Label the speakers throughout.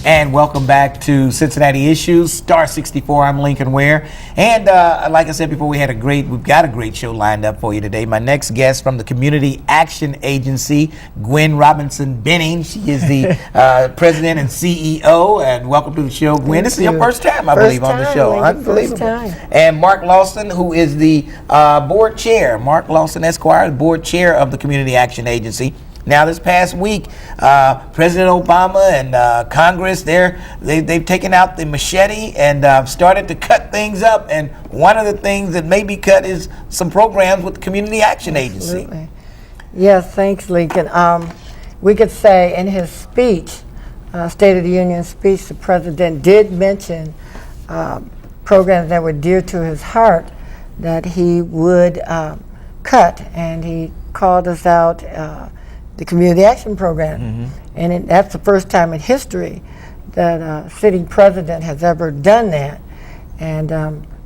Speaker 1: And welcome back to Cincinnati Issues, Star 64. I'm Lincoln Ware. And like I said before, we've got a great show lined up for you today. My next guest from the Community Action Agency, Gwen Benning. She is the President and CEO. And welcome to the show, Gwen. This is your first time, I believe, on the show. Unbelievable. And Mark Lawson, who is the Board Chair. Mark Lawson, Esquire, the Board Chair of the Community Action Agency. Now, this past week, President Obama and Congress, they've taken out the machete and started to cut things up. And one of the things that may be cut is some programs with the Community Action Agency.
Speaker 2: Absolutely. Yes, thanks, Lincoln. We could say in his speech, State of the Union speech, the President did mention programs that were dear to his heart that he would cut, and he called us out the Community Action Program. And that's the first time in history that a sitting president has ever done that. And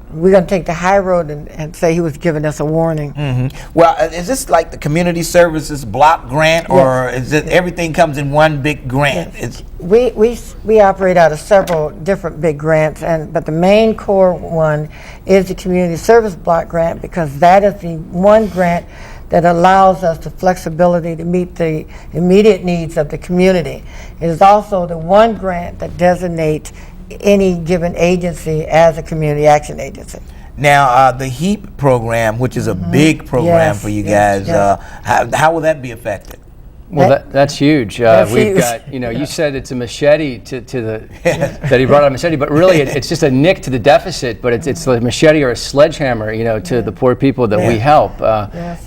Speaker 2: we're going to take the high road and say he was giving us a warning.
Speaker 1: Well, is this like the Community Services Block Grant, or is it everything comes in one big grant?
Speaker 2: Yes. We operate out of several different big grants, but the main core one is the Community Service Block Grant, because that is the one grant that allows us the flexibility to meet the immediate needs of the community. It is also the one grant that designates any given agency as a community action agency.
Speaker 1: Now, the HEAP program, which is a big program for you guys, how will that be affected?
Speaker 3: Well, that's huge.
Speaker 2: That's
Speaker 3: we've
Speaker 2: huge.
Speaker 3: got, you said it's a machete to the, that he brought out a machete, but really it's just a nick to the deficit, but it's a machete or a sledgehammer, to the poor people that we help.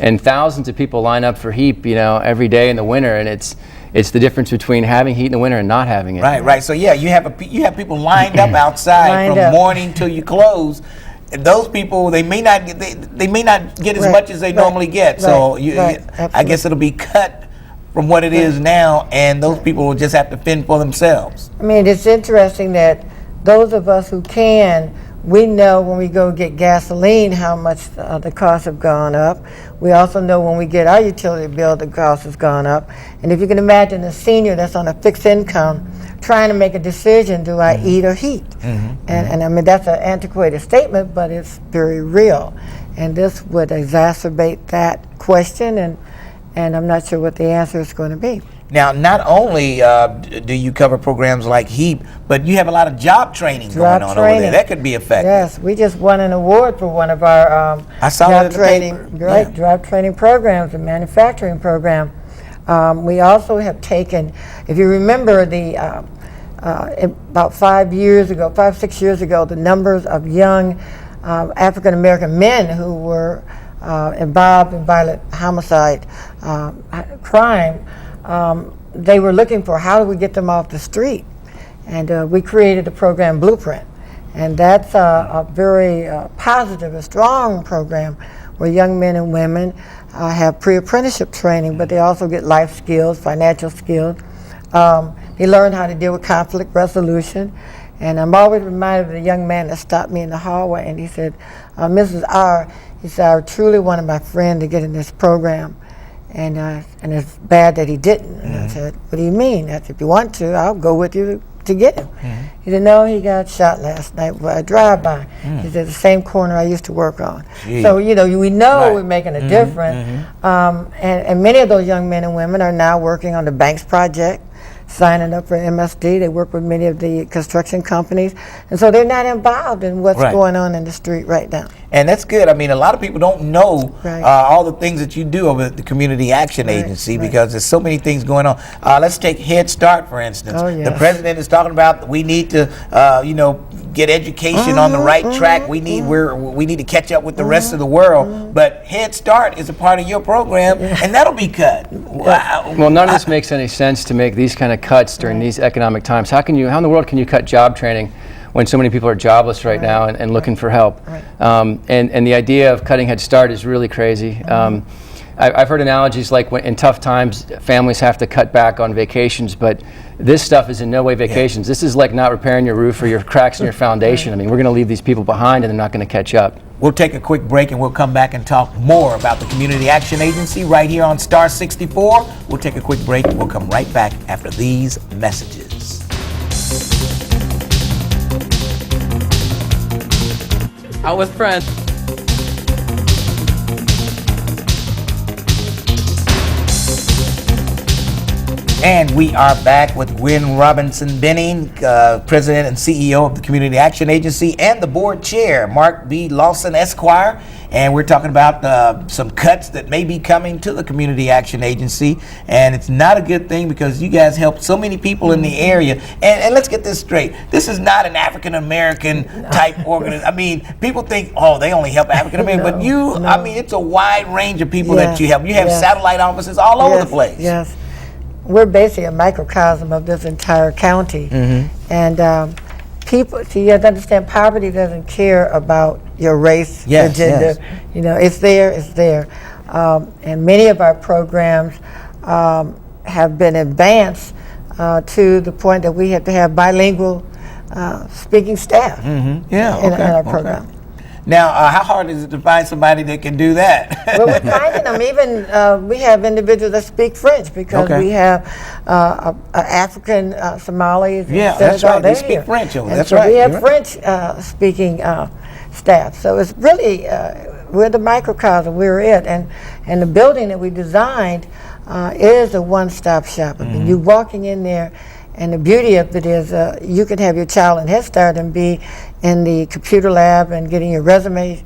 Speaker 3: And thousands of people line up for HEAP, every day in the winter, and it's the difference between having heat in the winter and not having it.
Speaker 1: Right. So yeah, you have people lined up outside from morning till you close. Those people, they may not get as much as they normally get. So I guess it'll be cut from what it is now, and those people will just have to fend for themselves.
Speaker 2: I mean, it's interesting that those of us who can, we know when we go get gasoline how much the costs have gone up. We also know when we get our utility bill, the cost has gone up. And if you can imagine a senior that's on a fixed income trying to make a decision, do I eat or heat? And I mean, that's an antiquated statement, but it's very real. And this would exacerbate that question, and I'm not sure what the answer is going to be.
Speaker 1: Now, not only do you cover programs like HEAP, but you have a lot of job training going on over there. That could be effective.
Speaker 2: Yes, we just won an award for one of our job training programs, a manufacturing program. We also have taken, if you remember, about 5, 6 years ago, the numbers of young African American men who were involved in violent homicide crime, they were looking for how do we get them off the street. And we created the program Blueprint. And that's a very positive and strong program where young men and women have pre-apprenticeship training, but they also get life skills, financial skills. They learn how to deal with conflict resolution. And I'm always reminded of the young man that stopped me in the hallway, and he said, Mrs. R., he said, I truly wanted my friend to get in this program, and it's bad that he didn't. And I said, what do you mean? I said, if you want to, I'll go with you to get him. He said, no, he got shot last night by a drive-by. He said, the same corner I used to work on. So, we know we're making a difference. And many of those young men and women are now working on the Banks Project, signing up for MSD. They work with many of the construction companies. And so they're not involved in what's going on in the street right now.
Speaker 1: And that's good. I mean, a lot of people don't know all the things that you do over at the Community Action Agency because there's so many things going on. Let's take Head Start, for instance. The president is talking about we need to, get education on the right track. We need to catch up with the rest of the world. But Head Start is a part of your program, and that'll be cut. Wow.
Speaker 3: Well, none of this makes any sense to make these kind of cuts during these economic times. How in the world can you cut job training when so many people are jobless right now and looking for help? And the idea of cutting Head Start is really crazy. I've heard analogies like when in tough times families have to cut back on vacations, but this stuff is in no way vacations. This is like not repairing your roof or your cracks in your foundation. I mean, we're going to leave these people behind and they're not going to catch up.
Speaker 1: We'll take a quick break and we'll come back and talk more about the Community Action Agency right here on Star 64. We'll take a quick break and we'll come right back after these messages.
Speaker 3: Out with friends.
Speaker 1: And we are back with Gwen Robinson Benning, President and CEO of the Community Action Agency, and the Board Chair, Mark B. Lawson, Esquire. And we're talking about some cuts that may be coming to the Community Action Agency. And it's not a good thing because you guys help so many people in the area. And let's get this straight. This is not an African-American type organization. I mean, people think, oh, they only help African-American. But you, I mean, it's a wide range of people that you help. You have satellite offices all over the place.
Speaker 2: Yes. We're basically a microcosm of this entire county. And people, so you have to understand, poverty doesn't care about your race, your gender. You know, it's there, it's there. And many of our programs have been advanced to the point that we have to have bilingual speaking staff in our program.
Speaker 1: Now, how hard is it to find somebody that can do that?
Speaker 2: Well, we're finding them. Even we have individuals that speak French because we have African Somalis.
Speaker 1: Yeah, that's right. They speak French over there. That's right.
Speaker 2: We have French speaking staff. So it's really, we're the microcosm. We're it. And the building that we designed is a one-stop shop. I mean, you're walking in there. And the beauty of it is you can have your child in Head Start and be in the computer lab and getting your resume,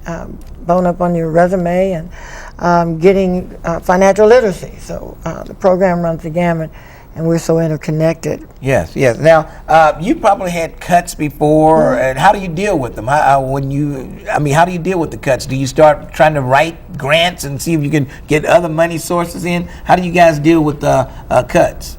Speaker 2: bone up on your resume, and getting financial literacy. So the program runs the gamut, and we're so interconnected.
Speaker 1: Yes, yes. Now, you probably had cuts before, and how do you deal with them? How do you deal with the cuts? Do you start trying to write grants and see if you can get other money sources in? How do you guys deal with cuts?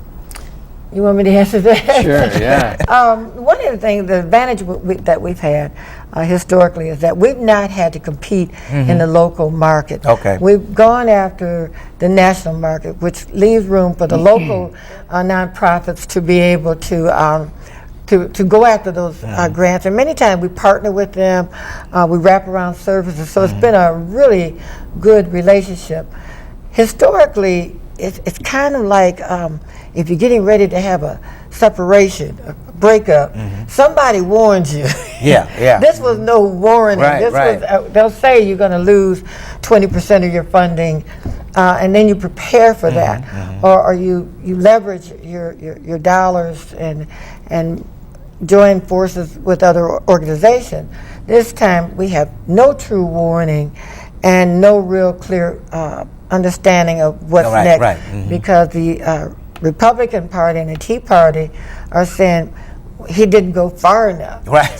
Speaker 2: You want me to answer that?
Speaker 3: Sure, yeah.
Speaker 2: One of the things, the advantage that we've had historically is that we've not had to compete in the local market.
Speaker 1: Okay.
Speaker 2: We've gone after the national market, which leaves room for the local nonprofits to be able to go after those grants. And many times we partner with them, we wrap around services. So it's been a really good relationship. Historically, it's kind of like if you're getting ready to have a separation, a breakup, somebody warns you.
Speaker 1: Yeah.
Speaker 2: This was no warning.
Speaker 1: Right.
Speaker 2: They'll say you're going to lose 20% of your funding, and then you prepare for that, or you leverage your dollars and join forces with other organizations. This time we have no true warning and no real clear understanding of what's next, because the Republican Party and the Tea Party are saying he didn't go far enough.
Speaker 1: Right.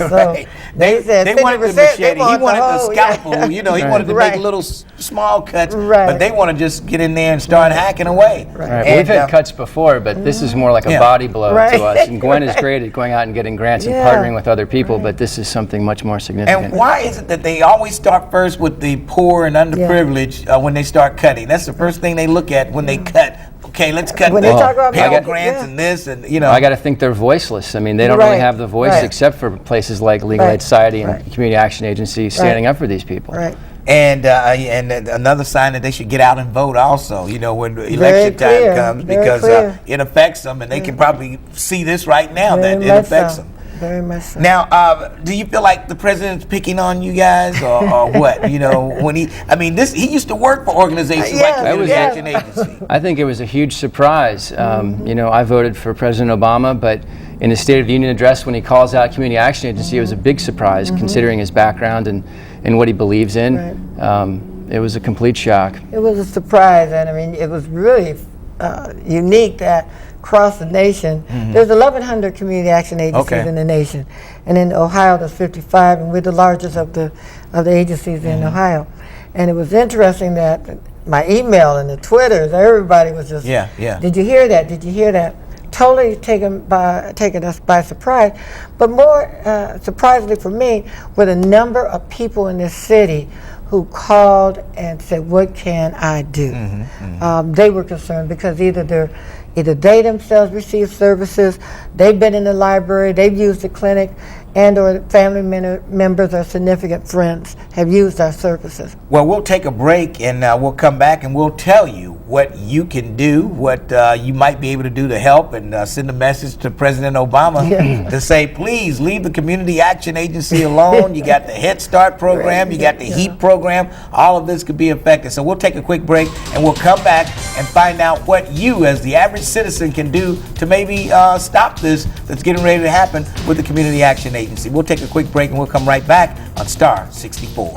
Speaker 2: They said
Speaker 1: they wanted the machete. He wanted the scalpel.
Speaker 2: He
Speaker 1: wanted to make little small cuts, but they want to just get in there and start hacking away.
Speaker 3: Well, we've had cuts before, but this is more like a body blow to us. And Gwen is great at going out and getting grants and partnering with other people, but this is something much more significant.
Speaker 1: And why is it that they always start first with the poor and underprivileged when they start cutting? That's the first thing they look at when they cut. Okay, let's cut Pell Grants and this, and
Speaker 3: I got to think they're voiceless. I mean, they don't really have the voice except for places like Legal Aid Society and Community Action Agency standing up for these people.
Speaker 1: And another sign that they should get out and vote also, when election time comes, because it affects them, and they can probably see this right now that it affects them.
Speaker 2: Very much so.
Speaker 1: Now, do you feel like the president's picking on you guys, or what? When he used to work for organizations like the Community Action Agency.
Speaker 3: I think it was a huge surprise. I voted for President Obama, but in his State of the Union address, when he calls out Community Action Agency, it was a big surprise considering his background and what he believes in. It was a complete shock.
Speaker 2: It was a surprise, and it was really unique that across the nation, there's 1,100 community action agencies in the nation, and in Ohio there's 55, and we're the largest of the agencies in Ohio. And it was interesting that my email and the Twitters, everybody was just, did you hear that? Did you hear that? Totally taken us by surprise. But more surprisingly for me were the number of people in this city who called and said, "What can I do?" They were concerned because either they themselves receive services, they've been in the library, they've used the clinic, and or family members or significant friends have used our services.
Speaker 1: Well, we'll take a break and we'll come back and we'll tell you what you can do, what you might be able to do to help, and send a message to President Obama to say, please leave the Community Action Agency alone. You got the Head Start program, you got the HEAP program. All of this could be effective. So we'll take a quick break and we'll come back and find out what you, as the average citizen, can do to maybe stop this that's getting ready to happen with the Community Action Agency. We'll take a quick break and we'll come right back on Star 64.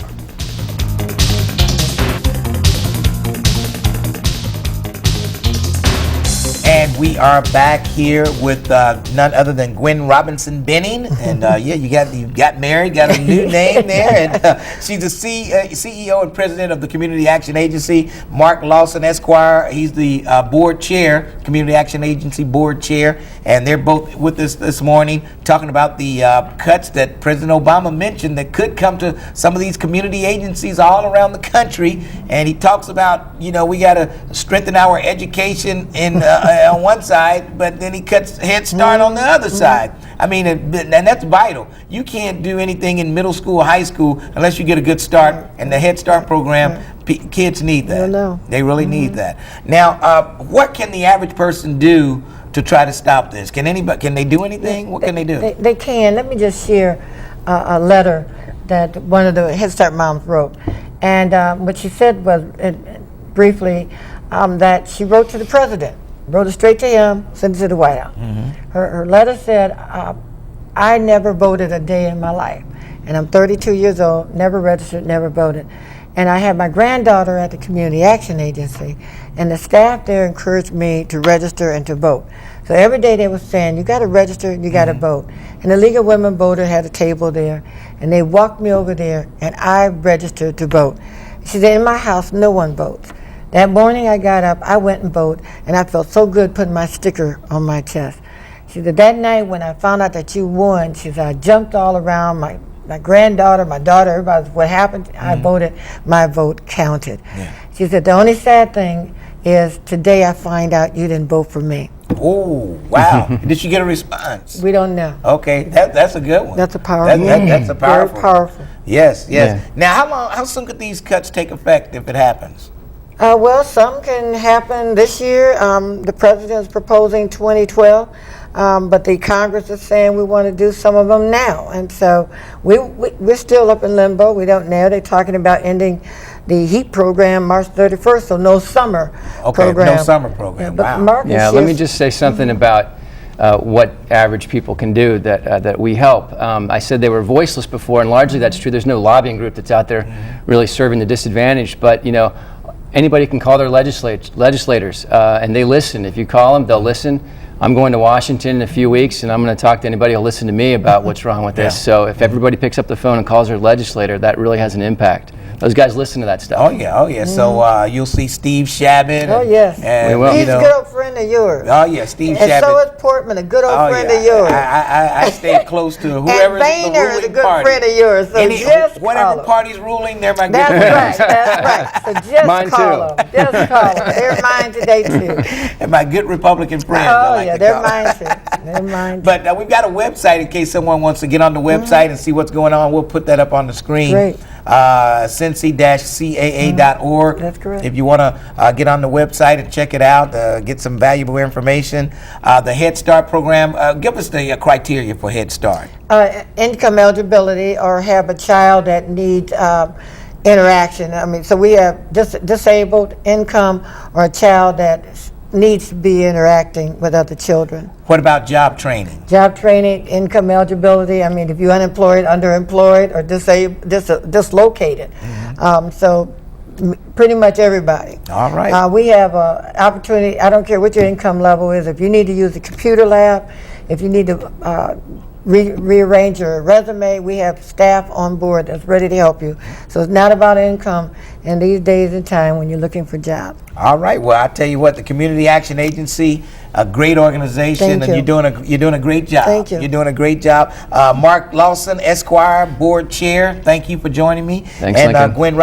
Speaker 1: And we are back here with none other than Gwen Robinson Benning, and you got married, got a new name there, and she's the CEO and President of the Community Action Agency. Mark Lawson, Esquire, he's the Board Chair, Community Action Agency Board Chair, and they're both with us this morning talking about the cuts that President Obama mentioned that could come to some of these community agencies all around the country. And he talks about, we got to strengthen our education in on one side, but then he cuts Head Start on the other side. I mean, and that's vital. You can't do anything in middle school, high school, unless you get a good start. And the Head Start program, kids need that. They really need that. Now, what can the average person do to try to stop this? Can they do anything? What can they do?
Speaker 2: They can. Let me just share a letter that one of the Head Start moms wrote. And what she said was, briefly, that she wrote to the president. Wrote it straight to him, sent it to the White House. Her letter said, I never voted a day in my life. And I'm 32 years old, never registered, never voted. And I had my granddaughter at the Community Action Agency, and the staff there encouraged me to register and to vote. So every day they were saying, you got to register, you got to vote. And the League of Women Voters had a table there, and they walked me over there, and I registered to vote. She said, in my house, no one votes. That morning I got up, I went and voted, and I felt so good putting my sticker on my chest. She said, that night when I found out that you won, she said, I jumped all around, my granddaughter, my daughter, everybody, what happened, I voted, my vote counted. She said, the only sad thing is today I find out you didn't vote for me.
Speaker 1: Oh, wow. Did she get a response?
Speaker 2: We don't know.
Speaker 1: Okay, that's a good one.
Speaker 2: That's a powerful one.
Speaker 1: That's a powerful
Speaker 2: Very powerful.
Speaker 1: Yes. Now, how soon could these cuts take effect if it happens?
Speaker 2: Well, some can happen this year. The president is proposing 2012, but the Congress is saying we want to do some of them now. And so we're still up in limbo. We don't know. They're talking about ending the HEAP program March 31st, so no summer program.
Speaker 1: No summer program. Wow.
Speaker 3: Let me just say something about what average people can do that we help. I said they were voiceless before, and largely that's true. There's no lobbying group that's out there really serving the disadvantaged, but anybody can call their legislators, and they listen. If you call them, they'll listen. I'm going to Washington in a few weeks, and I'm going to talk to anybody who'll listen to me about what's wrong with this. So if everybody picks up the phone and calls their legislator, that really has an impact. Those guys listen to that stuff.
Speaker 1: Oh yeah. So you'll see Steve Shabbat.
Speaker 2: Oh yes.
Speaker 1: And,
Speaker 2: he's a good old friend of yours.
Speaker 1: Oh yeah, Steve
Speaker 2: and
Speaker 1: Shabbat.
Speaker 2: And so is Portman, a good old friend of yours.
Speaker 1: I stay close to whoever
Speaker 2: and Boehner is a good
Speaker 1: party.
Speaker 2: friend of yours. So
Speaker 1: whatever party's ruling, they're my good
Speaker 2: friends. That's right. So just
Speaker 3: mine
Speaker 2: call them. Just call them. They're mine today too.
Speaker 1: And my good Republican friends.
Speaker 2: They're mine too. They're mine too.
Speaker 1: But we've got a website in case someone wants to get on the website and see what's going on. We'll put that up on the screen.
Speaker 2: Great.
Speaker 1: Cincy-CAA.org.
Speaker 2: That's correct.
Speaker 1: If you want to get on the website and check it out, get some valuable information. The Head Start program, give us the criteria for Head Start.
Speaker 2: Income eligibility, or have a child that needs interaction. I mean, so we have disabled, income, or a child that needs to be interacting with other children.
Speaker 1: What about job training?
Speaker 2: Job training, income eligibility. I mean, if you're unemployed, underemployed, or dislocated. So pretty much everybody.
Speaker 1: All right.
Speaker 2: We have an opportunity. I don't care what your income level is. If you need to use the computer lab, if you need to rearrange your resume, we have staff on board that's ready to help you. So it's not about income in these days and time when you're looking for jobs.
Speaker 1: All right. Well, I tell you what, the Community Action Agency a great organization,
Speaker 2: Thank
Speaker 1: and
Speaker 2: you.
Speaker 1: you're doing a great job.
Speaker 2: Thank you.
Speaker 1: You're doing a great job. Mark Lawson, Esquire, Board Chair, thank you for joining me.
Speaker 3: Thanks,
Speaker 1: and
Speaker 3: Lincoln.
Speaker 1: Gwen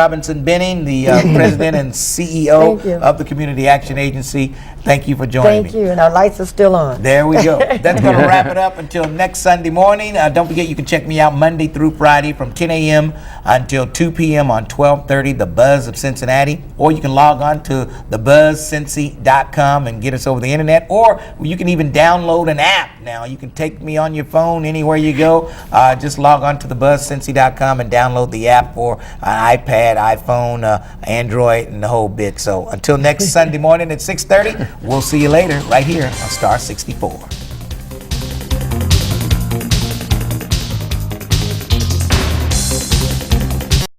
Speaker 1: Benning, the President and CEO
Speaker 2: Thank you.
Speaker 1: of the Community Action Agency, thank you for joining me.
Speaker 2: Thank you, and our lights are still on.
Speaker 1: There we go. That's going to wrap it up until next Sunday morning. Don't forget, you can check me out Monday through Friday from 10 a.m. until 2 p.m. on 1230, The Buzz of Cincinnati. Or you can log on to thebuzzcincy.com and get us over the internet. Or you can even download an app now. You can take me on your phone anywhere you go. Just log on to thebuzzcincy.com and download the app for an iPad, iPhone, Android, and the whole bit. So until next Sunday morning at 6:30, we'll see you later right here on Star 64.